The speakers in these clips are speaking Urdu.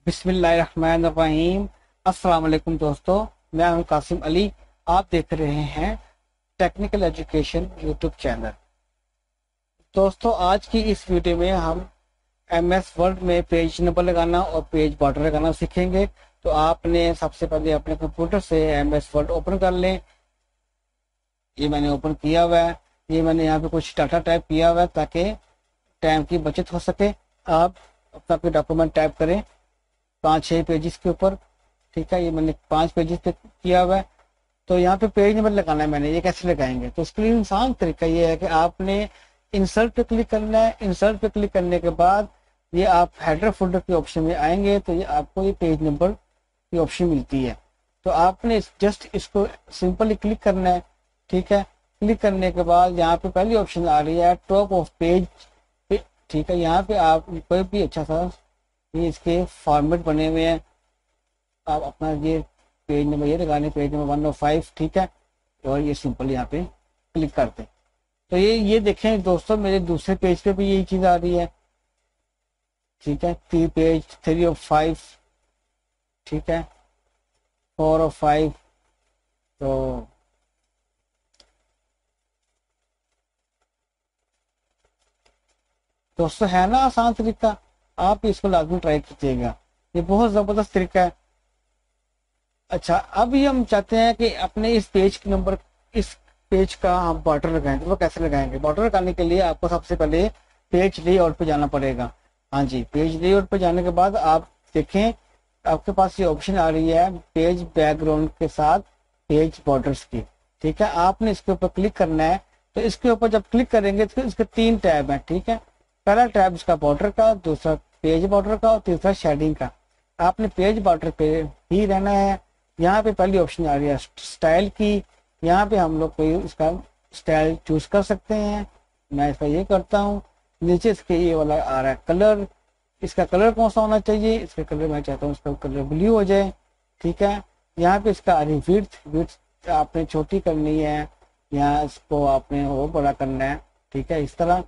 بسم اللہ الرحمن الرحیم۔ السلام علیکم دوستو، میں ہوں قاسم علی۔ آپ دیکھ رہے ہیں ٹیکنیکل ایجوکیشن یوٹیوب چینل۔ دوستو آج کی اس ویڈیو میں ہم ایم ایس ورڈ میں پیج نمبر لگانا اور پیج بارڈر لگانا سیکھیں گے۔ تو آپ نے سب سے پہلے اپنے کمپیوٹر سے ایم ایس ورڈ اوپن کر لیں۔ یہ میں نے اوپن کیا ہوا ہے۔ یہ میں نے یہاں پہ کچھ ڈاٹا ٹائپ کیا ہوا ہے تاکہ ٹائم کی بچت ہو سکے۔ آپ اپنا کوئی ڈاکومنٹ ٹائپ کریں 5-6 پیجز کے اوپر، ٹھیک ہے۔ یہ میں نے 5 پیجز پہ کیا ہوا ہے۔ تو یہاں پہ پیج نمبر لگانا ہے میں نے، یہ کیسے لگائیں گے؟ تو اس کے لیے آسان طریقہ یہ ہے کہ آپ نے انسرٹ پہ کلک کرنا ہے۔ انسرٹ پہ کلک کرنے کے بعد یہ آپ ہیڈر فولڈر کے آپشن میں آئیں گے تو یہ آپ کو یہ پیج نمبر کی آپشن ملتی ہے۔ تو آپ نے جسٹ اس کو سمپلی کلک کرنا ہے، ٹھیک ہے۔ کلک کرنے کے بعد یہاں پہ پہلی آپشن آ رہی ہے ٹاپ آف پیج، ٹھیک ہے۔ یہاں پہ آپ کوئی بھی اچھا سا یہ اس کے فارمیٹ بنے ہوئے ہیں، آپ اپنا یہ پیج نمبر یہ لگانے، پیج نمبر 105، ٹھیک ہے۔ اور یہ سمپل یہاں پہ کلک کرتے ہیں تو یہ دیکھیں دوستوں، میرے دوسرے پیج پہ بھی یہی چیز آ رہی ہے، ٹھیک ہے۔ پیج 3 of 5، ٹھیک ہے، 4 of 5۔ تو دوستو ہے نا آسان طریقہ، آپ اس کو لازمی ٹرائی کیجیے گا، یہ بہت زبردست طریقہ ہے۔ اچھا، اب یہ ہم چاہتے ہیں کہ اپنے اس پیج کے نمبر، اس پیج کا ہم بارڈر لگائیں گے۔ وہ کیسے لگائیں گے؟ بارڈر لگانے کے لیے آپ کو سب سے پہلے پیج لے آؤٹ پہ جانا پڑے گا۔ ہاں جی، پیج لے آؤٹ پہ جانے کے بعد آپ دیکھیں آپ کے پاس یہ آپشن آ رہی ہے پیج بیک گراؤنڈ کے ساتھ پیج بارڈرز کی، ٹھیک ہے۔ آپ نے اس کے اوپر کلک کرنا ہے۔ تو اس کے اوپر جب کلک کریں گے تو اس کے 3 ٹیب ہیں، ٹھیک ہے۔ پہلا ٹیب اس کا بارڈر کا، دوسرا پیج بارڈر کا اور تیسرا شیڈنگ کا۔ آپ نے پیج بارڈر پہ ہی رہنا ہے۔ یہاں پہ پہلی آپشن آ رہی ہے اسٹائل کی، یہاں پہ ہم لوگ کوئی اس کا اسٹائل چوز کر سکتے ہیں۔ میں اس کا یہ کرتا ہوں۔ نیچے اس کے یہ والا آ رہا ہے کلر، اس کا کلر کون سا ہونا چاہیے؟ اس کا کلر میں چاہتا ہوں اس کا کلر بلیو ہو جائے، ٹھیک ہے۔ یہاں پہ اس کا ویڈتھ آپ نے چھوٹی کرنی ہے، یہاں اس کو آپ نے وہ بڑا کرنا ہے، ٹھیک ہے، اس طرح۔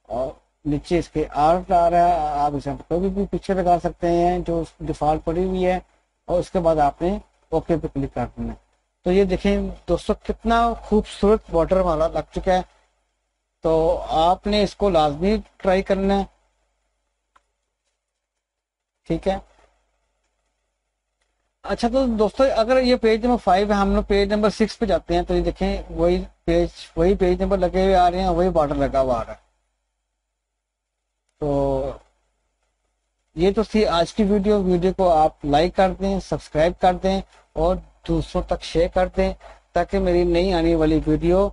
اور نیچے اس کے آرٹ آ رہا ہے، آپ اس میں کوئی بھی پکچر لگا سکتے ہیں جو ڈیفالٹ پڑی ہوئی ہے، اور اس کے بعد آپ نے اوکے پہ کلک کر دینا ہے۔ تو یہ دیکھیں دوستو کتنا خوبصورت بارڈر والا لگ چکا ہے۔ تو آپ نے اس کو لازمی ٹرائی کرنا ہے، ٹھیک ہے۔ اچھا تو دوستو اگر یہ پیج نمبر 5 ہے، ہم لوگ پیج نمبر 6 پہ جاتے ہیں تو یہ دیکھیں وہی پیج نمبر لگے ہوئے آ رہے ہیں، وہی بارڈر لگا ہوا آ رہا ہے۔ تو یہ تو تھی آج کی ویڈیو کو آپ لائک کر دیں، سبسکرائب کر دیں اور دوسروں تک شیئر کر دیں تاکہ میری نئی آنے والی ویڈیو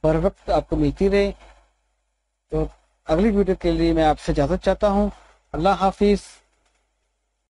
بر وقت آپ کو ملتی رہے۔ تو اگلی ویڈیو کے لیے میں آپ سے اجازت چاہتا ہوں۔ اللہ حافظ۔